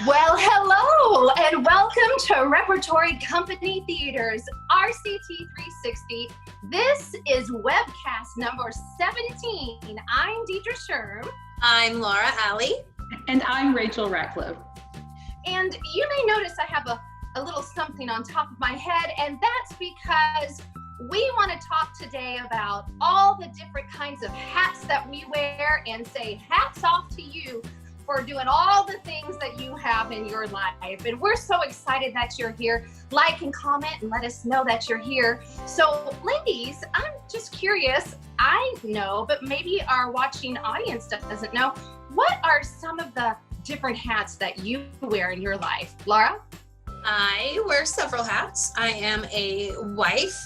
Well, hello and welcome to Repertory Company Theater's RCT360. This is webcast number 17. I'm Deidre Sherm. I'm Laura Alley. And I'm Rachel Ratcliffe. And you may notice I have a little something on top of my head, and that's because we want to talk today about all the different kinds of hats that we wear and say hats off to you for doing all the things that you have in your life. And we're so excited that you're here. Like and comment and let us know that you're here. So ladies, I'm just curious, I know, but maybe our watching audience doesn't know, what are some of the different hats that you wear in your life? Laura? I wear several hats. I am a wife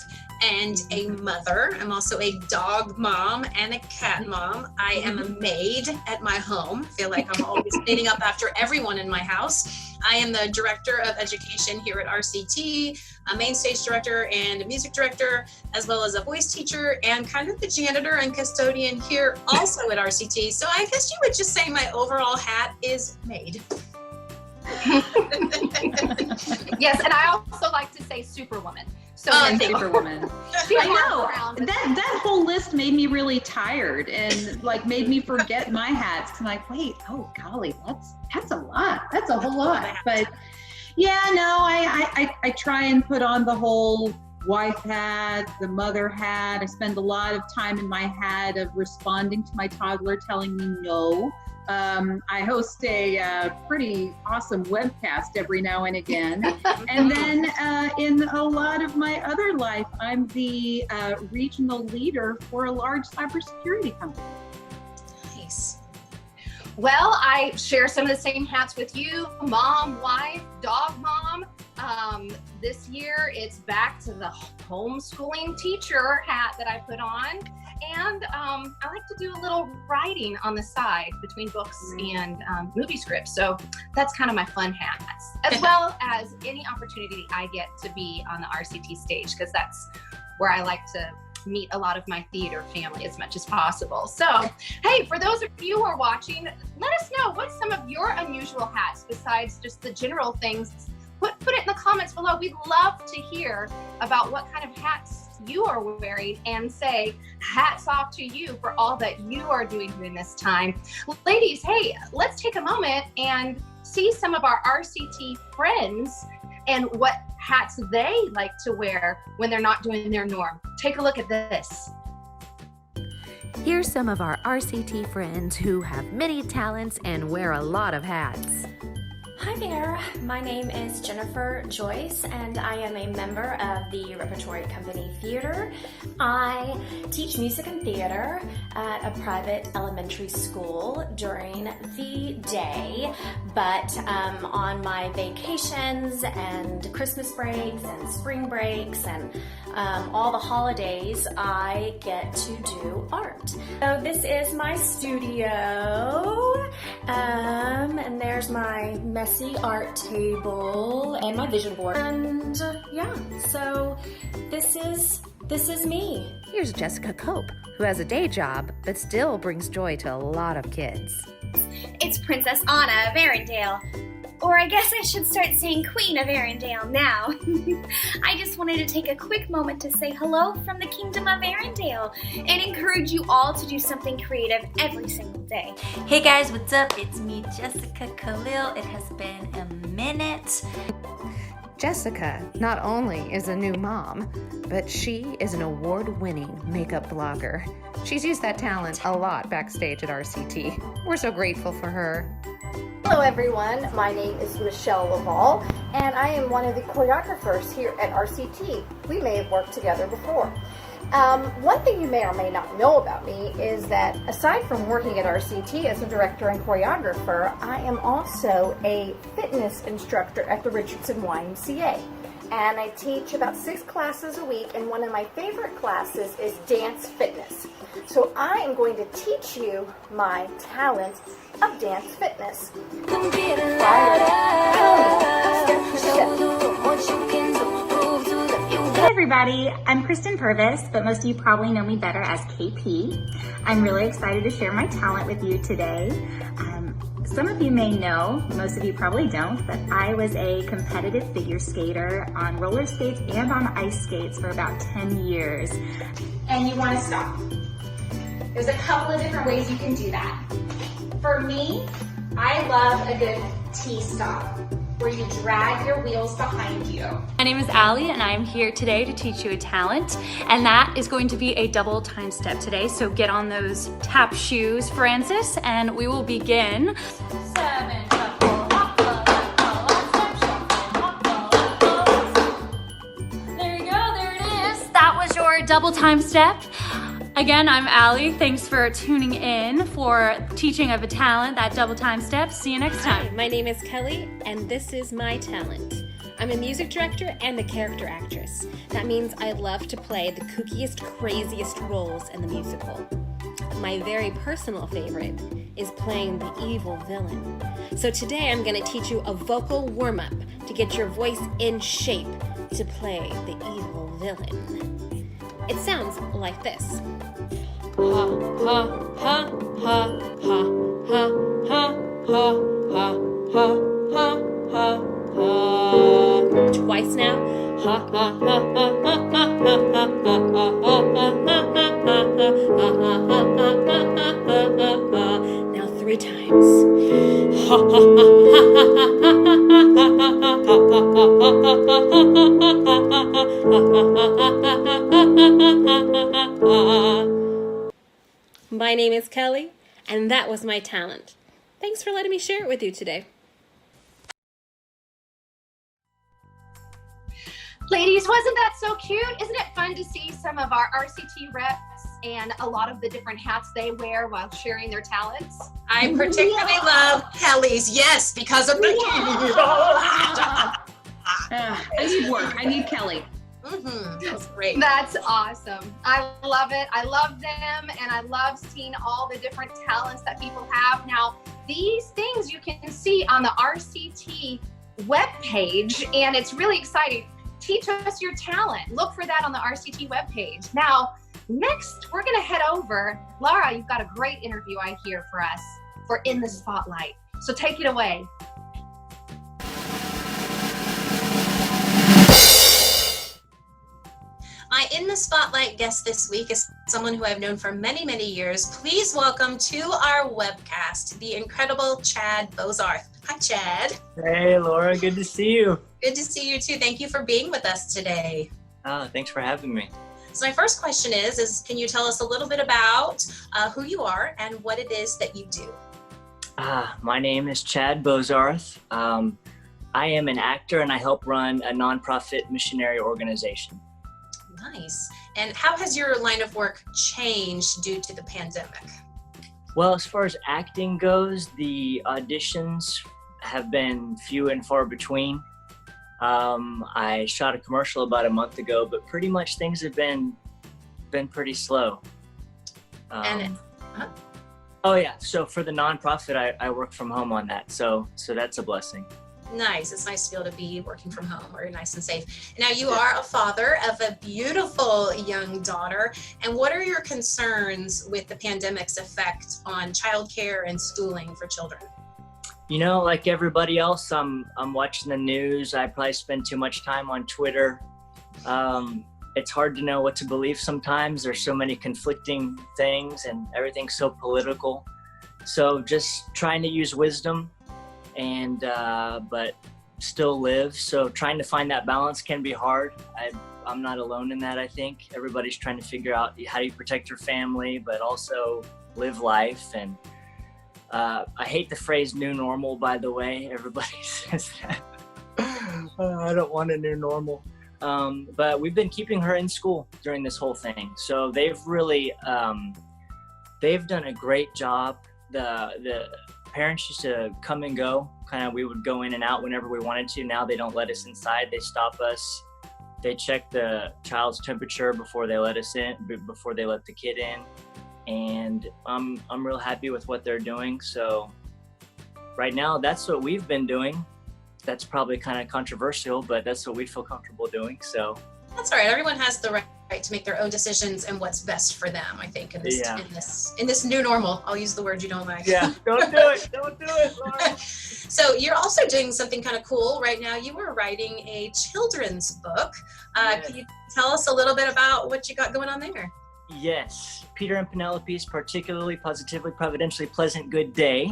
and a mother. I'm also a dog mom and a cat mom. I am a maid at my home. I feel like I'm always cleaning up after everyone in my house. I am the director of education here at RCT, a main stage director and a music director, as well as a voice teacher and kind of the janitor and custodian here also at RCT. So I guess you would just say my overall hat is maid. Yes, and I also like to say superwoman. So Superwoman. I know that whole list made me really tired and like made me forget my hats. I'm like, wait, oh golly, that's a lot. That's a whole lot. But yeah, no, I try and put on the whole wife hat, the mother hat. I spend a lot of time in my hat of responding to my toddler telling me no. I host a pretty awesome webcast every now and again. And then in a lot of my other life, I'm the regional leader for a large cybersecurity company. Nice. Well, I share some of the same hats with you, mom, wife, dog mom. This year it's back to the homeschooling teacher hat that I put on. And I like to do a little writing on the side between books and movie scripts. So that's kind of my fun hats, as well as any opportunity I get to be on the RCT stage, because that's where I like to meet a lot of my theater family as much as possible. So, hey, for those of you who are watching, let us know what's some of your unusual hats besides just the general things. Put it in the comments below. We'd love to hear about what kind of hats you are wearing and say hats off to you for all that you are doing during this time. Ladies, hey, let's take a moment and see some of our RCT friends and what hats they like to wear when they're not doing their norm. Take a look at this. Here's some of our RCT friends who have many talents and wear a lot of hats. Hi there, my name is Jennifer Joyce and I am a member of the Repertory Company Theater. I teach music and theater at a private elementary school during the day, but on my vacations and Christmas breaks and spring breaks and all the holidays, I get to do art. So this is my studio, and there's my messy art table and my vision board. And yeah, so this is me. Here's Jessica Cope, who has a day job but still brings joy to a lot of kids. It's Princess Anna of Arendelle. Or I guess I should start saying Queen of Arendelle now. I just wanted to take a quick moment to say hello from the Kingdom of Arendelle and encourage you all to do something creative every single day. Hey guys, what's up? It's me, Jessica Khalil. It has been a minute. Jessica not only is a new mom, but she is an award-winning makeup blogger. She's used that talent a lot backstage at RCT. We're so grateful for her. Hello everyone, my name is Michelle Laval and I am one of the choreographers here at RCT. We may have worked together before. One thing you may or may not know about me is that aside from working at RCT as a director and choreographer, I am also a fitness instructor at the Richardson YMCA. And I teach about 6 classes a week, and one of my favorite classes is dance fitness. So I am going to teach you my talents of dance fitness. Hey everybody, I'm Kristen Purvis, but most of you probably know me better as KP. I'm really excited to share my talent with you today. Some of you may know, most of you probably don't, but I was a competitive figure skater on roller skates and on ice skates for about 10 years. And you want to stop. There's a couple of different ways you can do that. For me, I love a good T-stop, where you drag your wheels behind you. My name is Allie, and I'm here today to teach you a talent, and that is going to be a double time step today. So get on those tap shoes, Francis, and we will begin. 7, shuffle, hoppa, step, shuffle, hoppa. There you go, there it is. That was your double time step. Again, I'm Allie. Thanks for tuning in for teaching of a talent, that double time step. See you next time. Hi, my name is Kelly, and this is my talent. I'm a music director and a character actress. That means I love to play the kookiest, craziest roles in the musical. My very personal favorite is playing the evil villain. So today I'm going to teach you a vocal warm-up to get your voice in shape to play the evil villain. It sounds like this. Ha ha ha ha ha ha ha ha ha ha ha ha. Twice now. Ha ha ha ha ha ha ha ha ha. Now 3 times. Ha ha ha My name is Kelly, and that was my talent. Thanks for letting me share it with you today. Ladies, wasn't that so cute? Isn't it fun to see some of our RCT reps and a lot of the different hats they wear while sharing their talents? I particularly love Kelly's, yes, because of the... I need work. I need Kelly. That was great. That's awesome. I love it. I love them, and I love seeing all the different talents that people have. Now, these things you can see on the RCT webpage, and it's really exciting. Teach us your talent. Look for that on the RCT webpage. Now, next, we're going to head over. Laura, you've got a great interview, I hear, for us for In the Spotlight. So take it away. My In the Spotlight guest this week is someone who I've known for many, many years. Please welcome to our webcast, the incredible Chad Bozarth. Hi, Chad. Hey, Laura. Good to see you. Good to see you, too. Thank you for being with us today. Thanks for having me. So my first question is can you tell us a little bit about who you are and what it is that you do? My name is Chad Bozarth. I am an actor, and I help run a nonprofit missionary organization. Nice. And how has your line of work changed due to the pandemic? Well, as far as acting goes, the auditions have been few and far between. I shot a commercial about a month ago, but pretty much things have been pretty slow. Oh yeah, so for the nonprofit, I work from home on that, so that's a blessing. Nice. It's nice to be able to be working from home where you're nice and safe. Now, you are a father of a beautiful young daughter. And what are your concerns with the pandemic's effect on childcare and schooling for children? You know, like everybody else, I'm watching the news. I probably spend too much time on Twitter. It's hard to know what to believe sometimes. There's so many conflicting things and everything's so political. So just trying to use wisdom and but still live. So trying to find that balance can be hard. I'm not alone in that, I think. Everybody's trying to figure out how do you protect your family, but also live life. And I hate the phrase new normal, by the way. Everybody says that. I don't want a new normal. But we've been keeping her in school during this whole thing. So they've really, they've done a great job. The parents used to come and go, we would go in and out whenever we wanted to. Now they don't let us inside. They stop us. They check the child's temperature before they let us in, before they let the kid in. And I'm real happy with what they're doing. So right now, that's what we've been doing. That's probably kind of controversial, but that's what we feel comfortable doing. So that's all right. Everyone has the right right, to make their own decisions and what's best for them, I think, in this new normal. I'll use the word you don't like. Yeah, don't do it, Laura. So you're also doing something kind of cool right now. You are writing a children's book. Can you tell us a little bit about what you got going on there? Yes, Peter and Penelope's Particularly, Positively, Providentially Pleasant Good Day.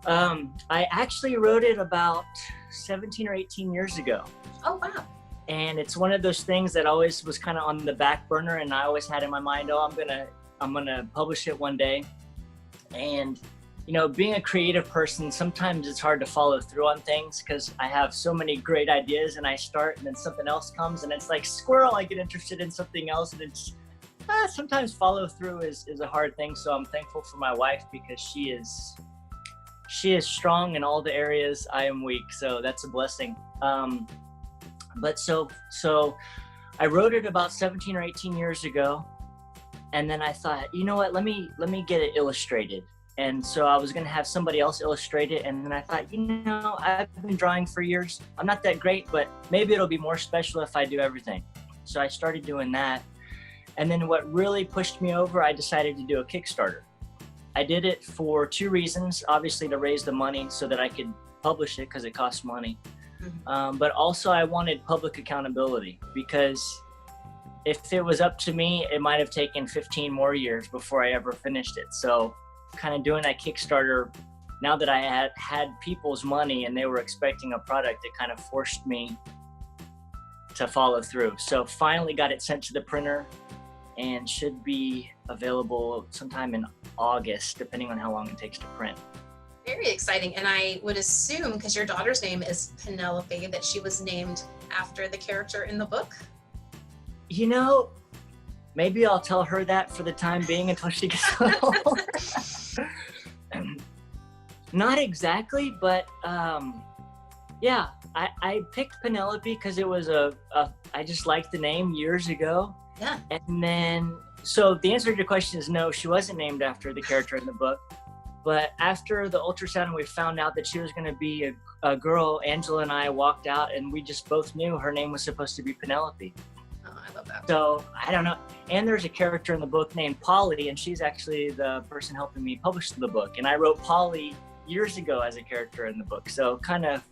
I actually wrote it about 17 or 18 years ago. Oh, wow. And it's one of those things that always was kind of on the back burner, and I always had in my mind, I'm gonna publish it one day. And you know, being a creative person, sometimes it's hard to follow through on things because I have so many great ideas and I start and then something else comes and it's like squirrel, I get interested in something else, and it's sometimes follow through is a hard thing. So I'm thankful for my wife because she is strong in all the areas I am weak. So that's a blessing. But so I wrote it about 17 or 18 years ago. And then I thought, you know what, let me get it illustrated. And so I was going to have somebody else illustrate it. And then I thought, you know, I've been drawing for years. I'm not that great, but maybe it'll be more special if I do everything. So I started doing that. And then what really pushed me over, I decided to do a Kickstarter. I did it for two reasons. Obviously to raise the money so that I could publish it because it costs money. But also I wanted public accountability because if it was up to me, it might have taken 15 more years before I ever finished it. So kind of doing that Kickstarter, now that I had people's money and they were expecting a product, it kind of forced me to follow through. So finally got it sent to the printer and should be available sometime in August, depending on how long it takes to print. Very exciting. And I would assume, because your daughter's name is Penelope, that she was named after the character in the book? You know, maybe I'll tell her that for the time being until she gets a little older. Not exactly, but yeah, I picked Penelope because it was I just liked the name years ago. Yeah. And then, so the answer to your question is no, she wasn't named after the character in the book. But after the ultrasound, we found out that she was going to be a girl. Angela and I walked out and we just both knew her name was supposed to be Penelope. Oh, I love that. So I don't know. And there's a character in the book named Polly, and she's actually the person helping me publish the book. And I wrote Polly years ago as a character in the book. So kind of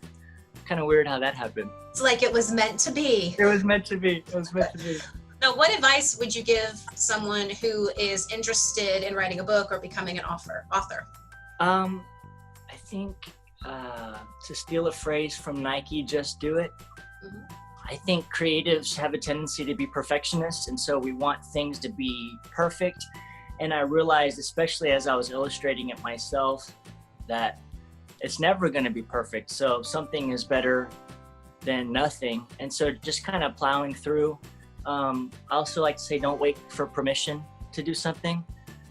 weird how that happened. It's like it was meant to be. It was meant to be. It was meant to be. Now, what advice would you give someone who is interested in writing a book or becoming an author? I think to steal a phrase from Nike, just do it. Mm-hmm. I think creatives have a tendency to be perfectionists, and so we want things to be perfect. And I realized, especially as I was illustrating it myself, that it's never going to be perfect. So something is better than nothing. And so just kind of plowing through. I also like to say, don't wait for permission to do something.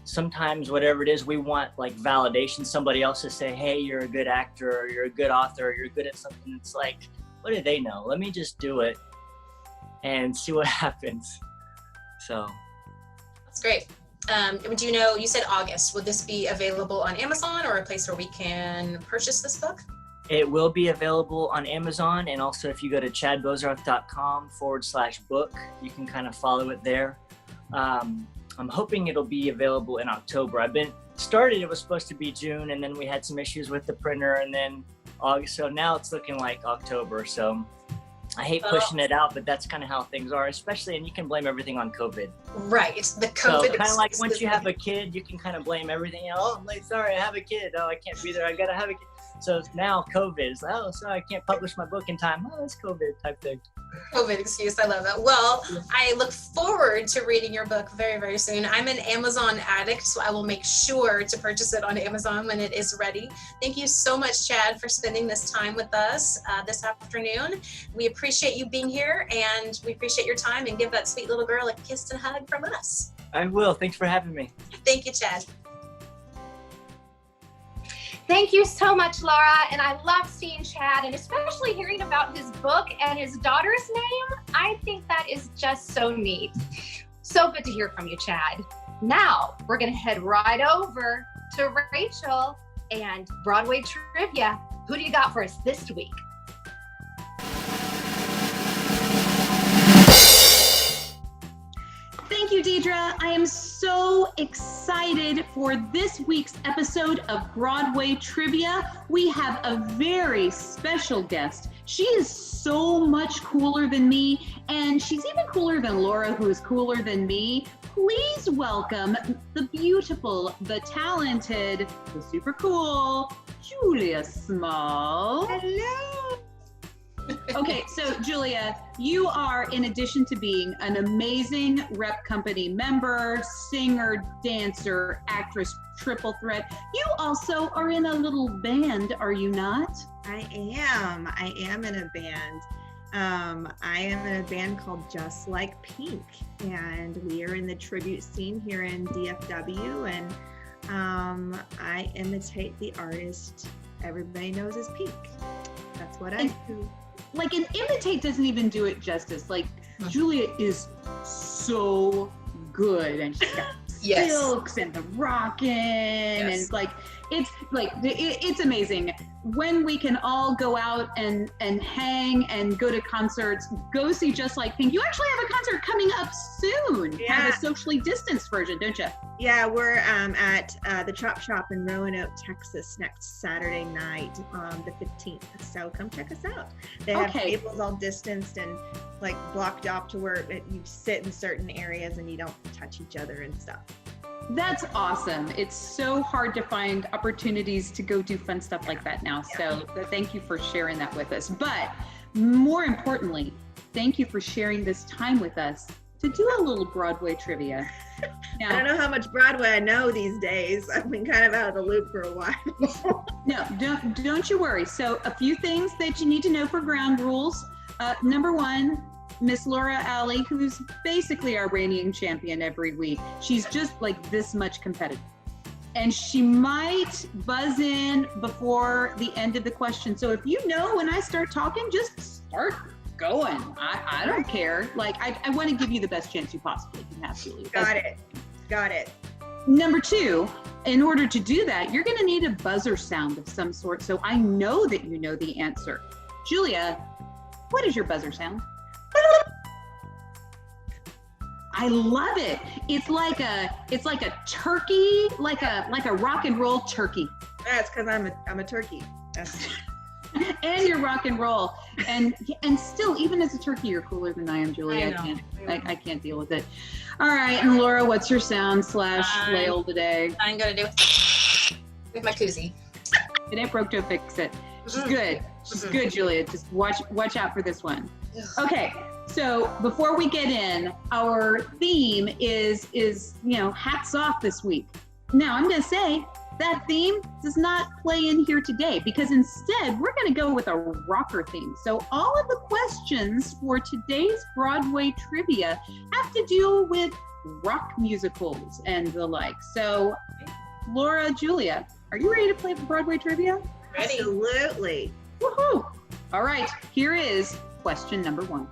Sometimes whatever it is, we want like validation, somebody else to say, hey, you're a good actor, or you're a good author, or you're good at something. It's like, what do they know? Let me just do it and see what happens. So that's great. Do you know, you said August, would this be available on Amazon or a place where we can purchase this book? It will be available on Amazon, and also if you go to chadbozarth.com/book, you can kind of follow it there. I'm hoping it'll be available in October. It was supposed to be June, and then we had some issues with the printer, and then August, so now it's looking like October. So I hate pushing it out, but that's kind of how things are, especially, and you can blame everything on COVID. Right, the COVID. So kind of like once you have a kid, you can kind of blame everything. You know, oh, I'm late, sorry, I have a kid. Oh, I can't be there, I gotta have a kid. So now COVID is, oh, sorry, I can't publish my book in time. Oh, it's COVID type thing. COVID excuse, I love that. Well, I look forward to reading your book very, very soon. I'm an Amazon addict, so I will make sure to purchase it on Amazon when it is ready. Thank you so much, Chad, for spending this time with us this afternoon. We appreciate you being here, and we appreciate your time, and give that sweet little girl a kiss and a hug from us. I will. Thanks for having me. Thank you, Chad. Thank you so much, Laura. And I love seeing Chad, and especially hearing about his book and his daughter's name. I think that is just so neat. So good to hear from you, Chad. Now we're going to head right over to Rachel and Broadway Trivia. Who do you got for us this week? Thank you, Deidre. I am so excited for this week's episode of Broadway Trivia. We have a very special guest. She is so much cooler than me, and she's even cooler than Laura, who is cooler than me. Please welcome the beautiful, the talented, the super cool, Julia Small. Hello. Okay, so Julia, you are, in addition to being an amazing Rep Company member, singer, dancer, actress, triple threat, you also are in a little band, are you not? I am in a band. I am in a band called Just Like Pink, and we are in the tribute scene here in DFW, and I imitate the artist everybody knows as Pink. That's what I do. Like, an imitate doesn't even do it justice. Like, Julia is so good, and she's got silks and the rockin', and like, it's amazing. When we can all go out and hang and go to concerts, go see Just Like Pink. You actually have a concert coming up soon. Yeah. Have a socially distanced version, don't you? Yeah, we're at the Chop Shop in Roanoke, Texas next Saturday night, the 15th. So come check us out. They have tables all distanced and like blocked off to where you sit in certain areas and you don't touch each other and stuff. That's awesome. It's so hard to find opportunities to go do fun stuff like that now. So thank you for sharing that with us. But more importantly, thank you for sharing this time with us to do a little Broadway trivia. Now, I don't know how much Broadway I know these days. I've been kind of out of the loop for a while. No, don't you worry. So a few things that you need to know for ground rules. Number one, Miss Laura Alley, who's basically our reigning champion every week. She's just like this much competitive. And she might buzz in before the end of the question. So if you know when I start talking, just start going. I don't care. Like, I want to give you the best chance you possibly can have, Julie. Got it. Number two, in order to do that, you're going to need a buzzer sound of some sort. So I know that you know the answer. Julia, what is your buzzer sound? I love it. It's like a turkey, like a rock and roll turkey. That's because I'm a turkey. And you're rock and roll, and still, even as a turkey, you're cooler than I am, Julie. I can't deal with it. All right, and Laura, what's your sound / flail today? I'm gonna do it with my koozie. It ain't broke, don't fix it. She's good. She's good, Julia. Just watch out for this one. Okay, so before we get in, our theme is hats off this week. Now I'm gonna say that theme does not play in here today because instead we're gonna go with a rocker theme. So all of the questions for today's Broadway trivia have to do with rock musicals and the like. So Laura, Julia, are you ready to play the Broadway trivia? Ready. Absolutely. Woohoo! All right, here is question number one.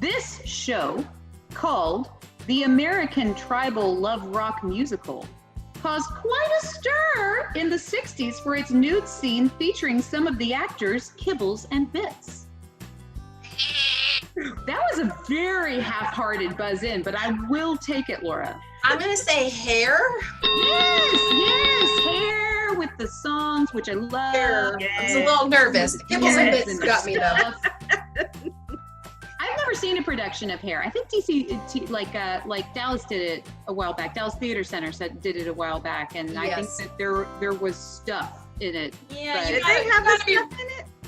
This show, called The American Tribal Love Rock Musical, caused quite a stir in the 60s for its nude scene featuring some of the actors' kibbles and bits. That was a very half-hearted buzz in, but I will take it, Laura. I'm gonna say hair. Yes, hair with the songs, which I love. Hair. I was a little nervous. Kibbles and bits got me though. I've never seen a production of Hair. I think like Dallas did it a while back. Dallas Theater Center did it a while back, and I think that there was stuff in it. Yeah,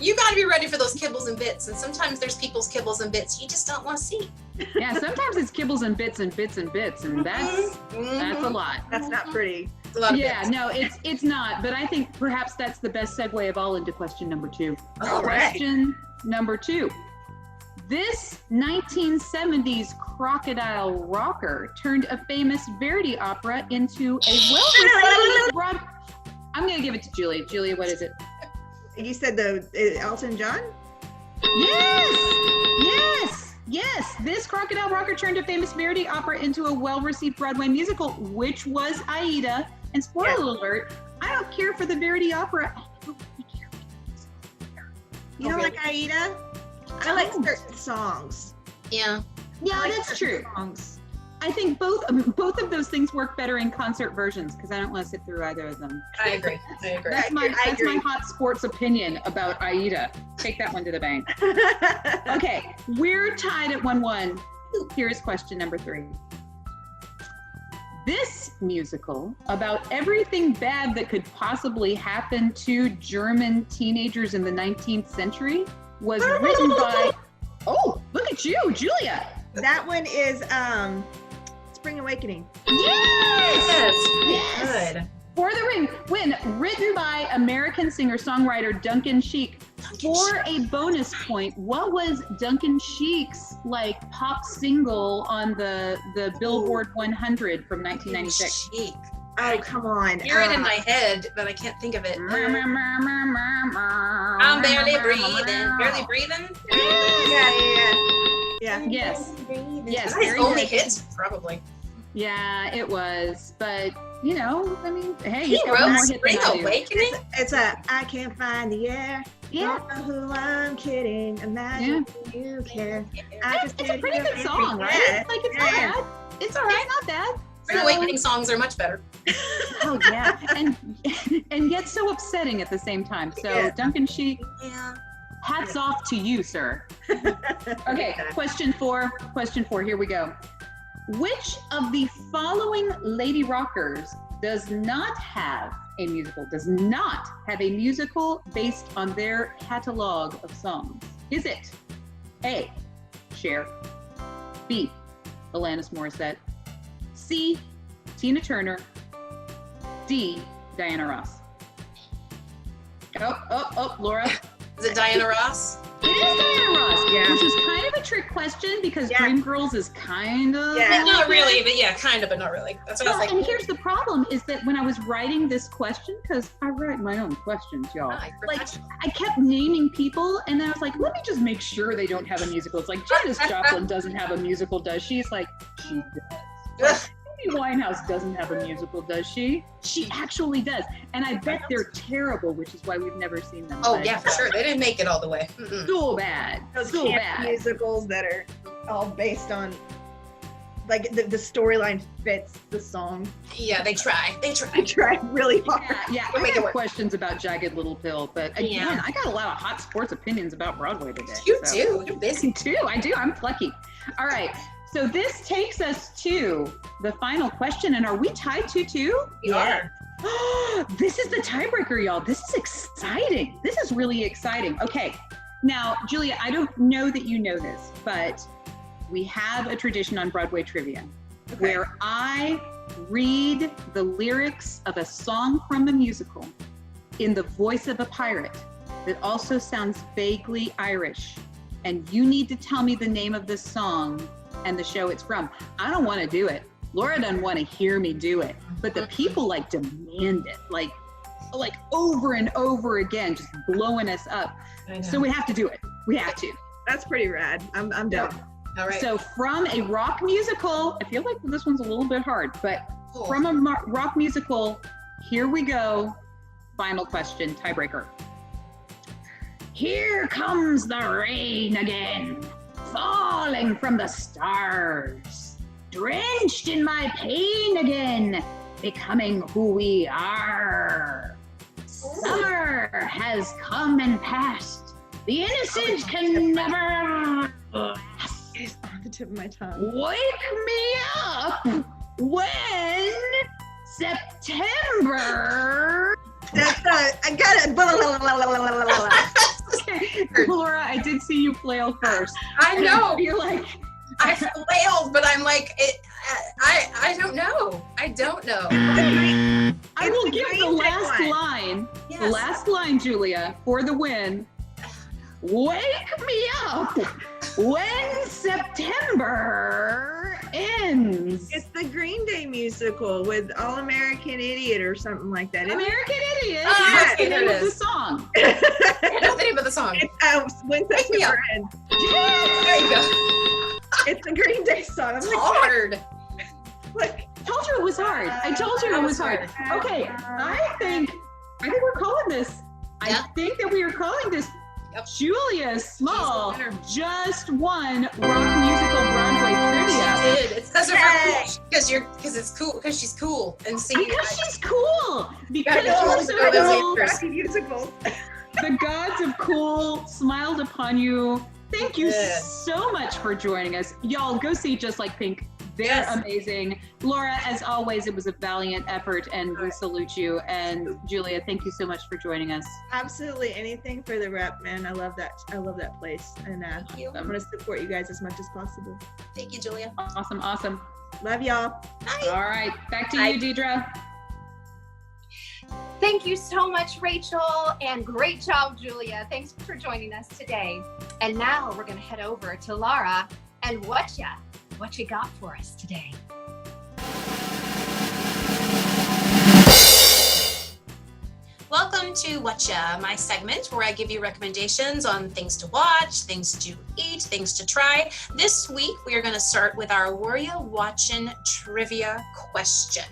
you gotta be ready for those kibbles and bits, and sometimes there's people's kibbles and bits you just don't want to see. Yeah, sometimes it's kibbles and bits and bits and bits, and that's a lot. That's not pretty. It's a lot of bits. No, it's not. But I think perhaps that's the best segue of all into question number two. All question number two. This 1970s crocodile rocker turned a famous Verdi opera into a well-received broad. I'm going to give it to Julia. Julia, what is it? You said Elton John? Yes. This crocodile rocker turned a famous Verdi opera into a well-received Broadway musical, which was Aida. And spoiler alert, I don't care for the Verdi opera. I don't really care for the musical. You don't like Aida? I like certain songs. Yeah. Yeah, that's true. Songs. I think both of those things work better in concert versions because I don't want to sit through either of them. I agree. That's my hot sports opinion about Aida. Take that one to the bank. Okay, we're tied at 1-1. Here's question number 3. This musical about everything bad that could possibly happen to German teenagers in the 19th century was written by, oh, look at you, Julia. That one is Spring Awakening. Yes! Good. For the win, written by American singer-songwriter Duncan Sheik. For a bonus point, what was Duncan Sheik's like pop single on the Billboard 100 from 1996? Sheik. Oh, come on. Hear it in my head, but I can't think of it. I'm barely breathing. Barely breathing? Yeah. Yes. Yes. His only hits, probably. Yeah, it was. But, you know, I mean, hey, he wrote Spring Awakening? It's a I can't find the air. Yeah. Don't know who I'm kidding. Imagine you care. It's a pretty good song, right? Like, it's not bad. It's all right, not bad. Spring Awakening songs are much better. Oh yeah, and yet so upsetting at the same time. So Duncan Sheik, hats off to you, sir. Okay, question 4. Here we go. Which of the following lady rockers does not have a musical? Does not have a musical based on their catalog of songs? Is it A, Cher, B, Alanis Morissette, C, Tina Turner, D, Diana Ross? Oh, Laura. Is it Diana Ross? It is Diana Ross, which is kind of a trick question because Dreamgirls is kind of... Not really, but kind of, but not really. That's what I was like. And here's the problem is that when I was writing this question, because I write my own questions, y'all. Like, I kept naming people, and then I was like, let me just make sure they don't have a musical. It's like, Janis Joplin doesn't have a musical, does she? It's like, she does. Amy Winehouse doesn't have a musical, does she? She actually does. And I bet they're terrible, which is why we've never seen them. Oh, yeah, for sure. They didn't make it all the way. So bad. Those so bad. musicals that are all based on, like, the storyline fits the song. Yeah, they try. They try really hard. Yeah, I have questions about Jagged Little Pill, but again, I got a lot of hot sports opinions about Broadway today. You do. You're busy. Too. I do. I'm plucky. All right. So this takes us to the final question, and are we tied 2-2? We are. This is the tiebreaker, y'all. This is exciting. This is really exciting. Okay, now, Julia, I don't know that you know this, but we have a tradition on Broadway Trivia where I read the lyrics of a song from a musical in the voice of a pirate that also sounds vaguely Irish, and you need to tell me the name of the song and the show it's from. I don't want to do it. Laura doesn't want to hear me do it, but the people like demand it, like over and over again, just blowing us up. So we have to do it. We have to. That's pretty rad. I'm down. All right. So from a rock musical, I feel like this one's a little bit hard, but from a rock musical, here we go. Final question, tiebreaker. Here comes the rain again, falling from the stars, drenched in my pain again, becoming who we are. Summer has come and passed. The innocent can never last. It's on the tip of my tongue. Wake me up when September. I got it. Okay, Laura, I did see you flail first. I know. You're like, I flailed, but I'm like, I don't know. I don't know. I will give the last line. Yes. The last line, Julia, for the win. Wake me up when September ends. It's the Green Day musical with All American Idiot or something like that. American Idiot? Yes, What's the name of the song? What's the name of the song? It's When September Ends. There you go. It's the Green Day song. It's hard. Like, told you it was hard. I told you it was hard. Okay, I think we're calling this. I think that we are calling this Julia Small just won Rock Musical Broadway trivia. She did. It's because of her because it's cool because she's cool and see because she's cool. Because she's she's so cool. Musicals. The gods of cool smiled upon you. Thank you so much for joining us. Y'all go see Just Like Pink. They're amazing. Laura, as always, it was a valiant effort and we salute you. And Julia, thank you so much for joining us. Absolutely. Anything for the rep, man. I love that. I love that place. And I'm going to support you guys as much as possible. Thank you, Julia. Awesome. Awesome. Love y'all. Bye. All right. Back to you, Deidre. Thank you so much, Rachel, and great job, Julia. Thanks for joining us today. And now we're going to head over to Laura and what you got for us today. Welcome to Whatcha, my segment where I give you recommendations on things to watch, things to eat, things to try. This week, we are going to start with our Were Ya Watchin' trivia question.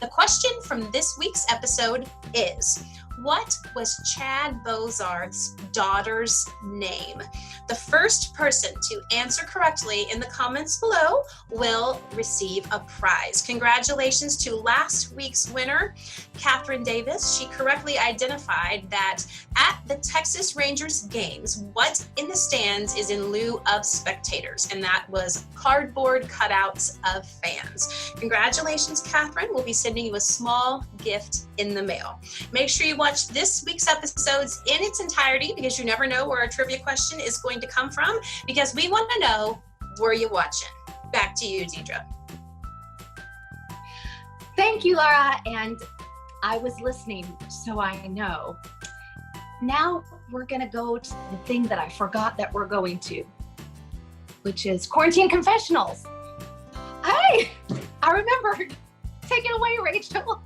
The question from this week's episode is, what was Chad Bozarth's daughter's name? The first person to answer correctly in the comments below will receive a prize. Congratulations to last week's winner, Catherine Davis. She correctly identified that at the Texas Rangers games, what in the stands is in lieu of spectators? And that was cardboard cutouts of fans. Congratulations, Catherine. We'll be sending you a small gift in the mail. Make sure you watch this week's episodes in its entirety because you never know where our trivia question is going to come from, because we want to know, were you watching? Back to you, Deidre. Thank you, Laura. And I was listening, so I know. Now we're going to go to the thing that I forgot that we're going to, which is Quarantine Confessionals. Hey, I remembered. Take it away, Rachel.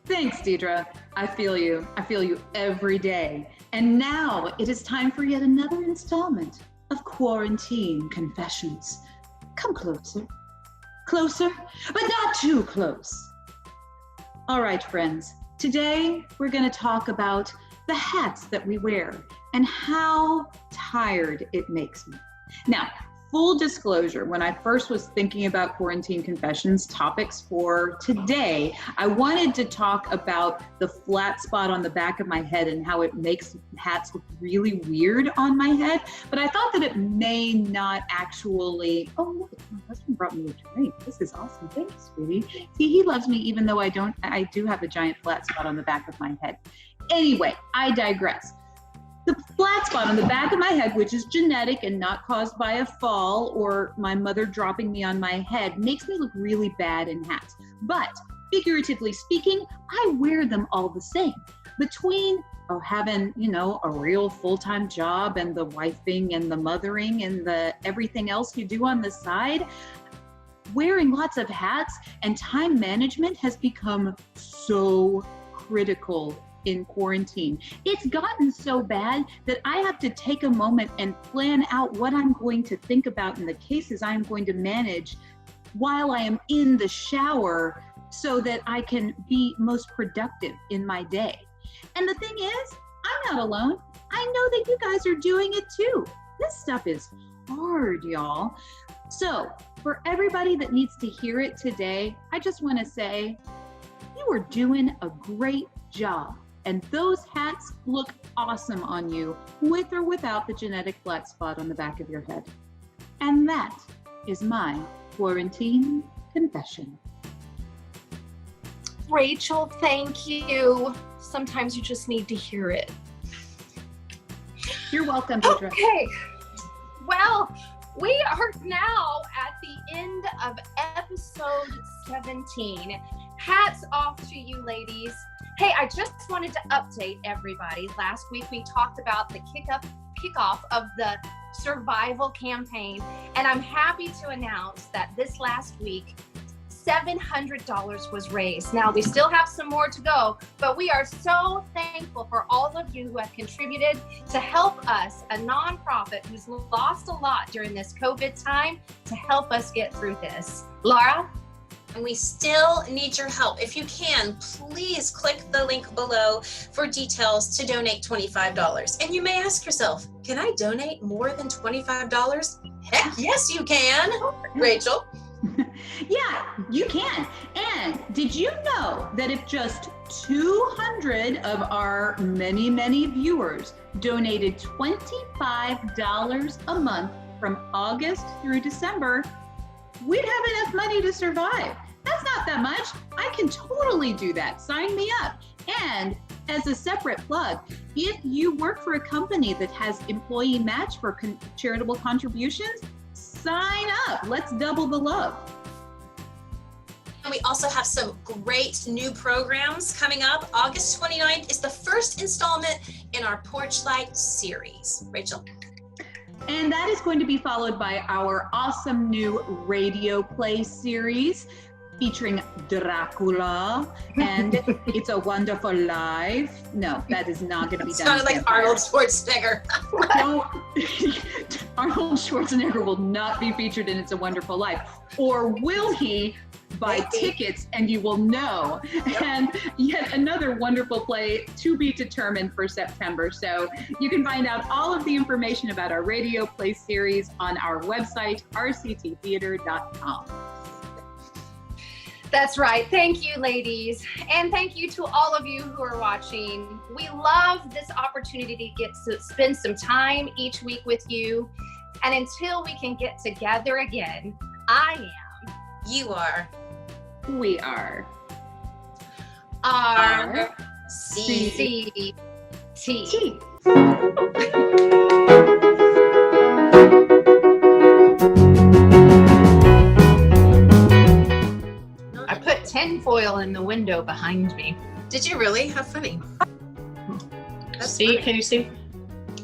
Thanks, Deidre. I feel you. I feel you every day. And now it is time for yet another installment of Quarantine Confessions. Come closer. Closer, but not too close. All right, friends. Today we're going to talk about the hats that we wear and how tired it makes me. Now, full disclosure, when I first was thinking about Quarantine Confessions topics for today, I wanted to talk about the flat spot on the back of my head and how it makes hats look really weird on my head. But I thought that it may not actually, oh look, my husband brought me a drink. This is awesome. Thanks, sweetie. See, he loves me even though I do have a giant flat spot on the back of my head. Anyway, I digress. The flat spot on the back of my head, which is genetic and not caused by a fall or my mother dropping me on my head, makes me look really bad in hats. But figuratively speaking, I wear them all the same. Between having, a real full-time job and the wifing and the mothering and the everything else you do on the side, wearing lots of hats and time management has become so critical in quarantine. It's gotten so bad that I have to take a moment and plan out what I'm going to think about in the cases I'm going to manage while I am in the shower so that I can be most productive in my day. And the thing is, I'm not alone. I know that you guys are doing it too. This stuff is hard, y'all. So for everybody that needs to hear it today, I just want to say you are doing a great job. And those hats look awesome on you, with or without the genetic flat spot on the back of your head. And that is my Quarantine Confession. Rachel, thank you. Sometimes you just need to hear it. You're welcome, Deidre. Okay. Well, we are now at the end of episode 17. Hats off to you, ladies. Hey, I just wanted to update everybody. Last week we talked about the kickoff of the survival campaign, and I'm happy to announce that this last week, $700 was raised. Now, we still have some more to go, but we are so thankful for all of you who have contributed to help us, a nonprofit who's lost a lot during this COVID time, to help us get through this. Laura? And we still need your help. If you can, please click the link below for details to donate $25. And you may ask yourself, can I donate more than $25? Heck yes, you can. Rachel? Yeah, you can. And did you know that if just 200 of our many, many viewers donated $25 a month from August through December, we'd have enough money to survive. That's not that much. I can totally do that. Sign me up. And as a separate plug, if you work for a company that has employee match for charitable contributions, sign up. Let's double the love. And we also have some great new programs coming up. August 29th is the first installment in our Porch Light series. Rachel? And that is going to be followed by our awesome new radio play series featuring Dracula and It's a Wonderful Life. No, that is not going to be done. Sounded like Arnold Schwarzenegger. No, Arnold Schwarzenegger will not be featured in It's a Wonderful Life. Or will he? Buy tickets and you will know. And yet another wonderful play to be determined for September. So you can find out all of the information about our radio play series on our website, rcttheater.com. That's right. Thank you, ladies. And thank you to all of you who are watching. We love this opportunity to get to spend some time each week with you. And until we can get together again, I am. You are. We are. RCT. I put tinfoil in the window behind me. Did you really? How funny. See, can you see?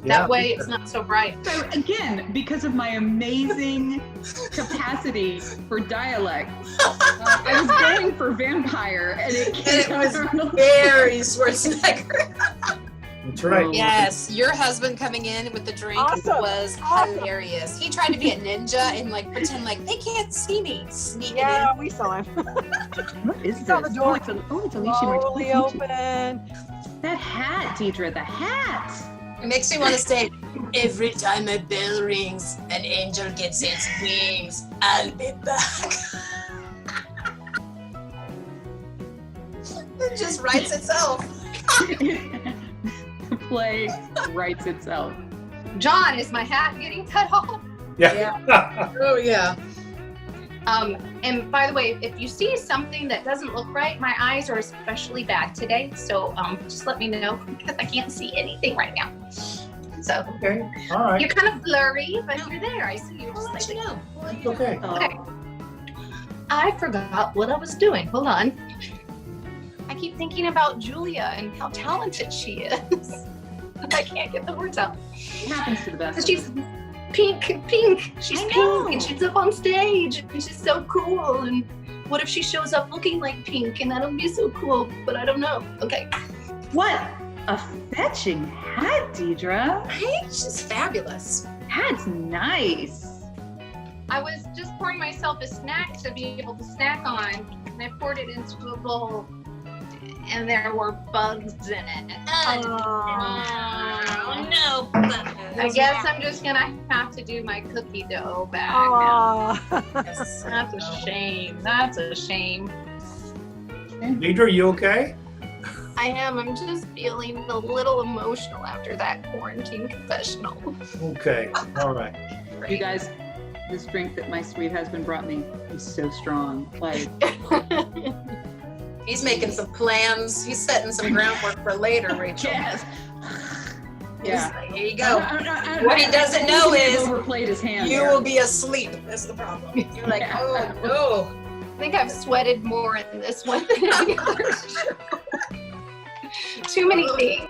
That way it's not so bright. So again, because of my amazing capacity for dialect, I was going for vampire and it was very Schwarzenegger. That's right. Yes, your husband coming in with the drink was hilarious. He tried to be a ninja and like pretend like they can't see me. Sneaking in. We saw him. What is this? The door. It's Alicia Martinez. Open. That hat, Deidre, the hat. It makes me want to say, every time a bell rings, an angel gets its wings. I'll be back. It just writes itself. The play writes itself. John, is my hat getting cut off? Yeah. Oh, yeah. And by the way, if you see something that doesn't look right, my eyes are especially bad today. So just let me know because I can't see anything right now. So Okay. All right. you're kind of blurry, but you're there. I see you. I'll let you know. Okay. Okay. I forgot what I was doing. Hold on. I keep thinking about Julia and how talented she is. I can't get the words out. It happens to the best. But she's pink. She's pink and she's up on stage and she's so cool. And what if she shows up looking like pink and that'll be so cool, but I don't know. Okay. What a fetching hat, Deidre. Right? She's fabulous. That's nice. I was just pouring myself a snack to be able to snack on, and I poured it into a bowl, and there were bugs in it. Oh no. I guess I'm just gonna have to do my cookie dough back now. That's a shame. That's a shame. Deidre, you okay? I am. I'm just feeling a little emotional after that quarantine confessional. Okay. All right. You guys, this drink that my sweet husband brought me is so strong. Like, He's making some plans. He's setting some groundwork for later, Rachel. yes. Yeah. Yeah. Here you go. What he doesn't know is overplayed his hand. you will be asleep. That's the problem. You're like, oh no. I think I've sweated more in this one than any other show. Too many things.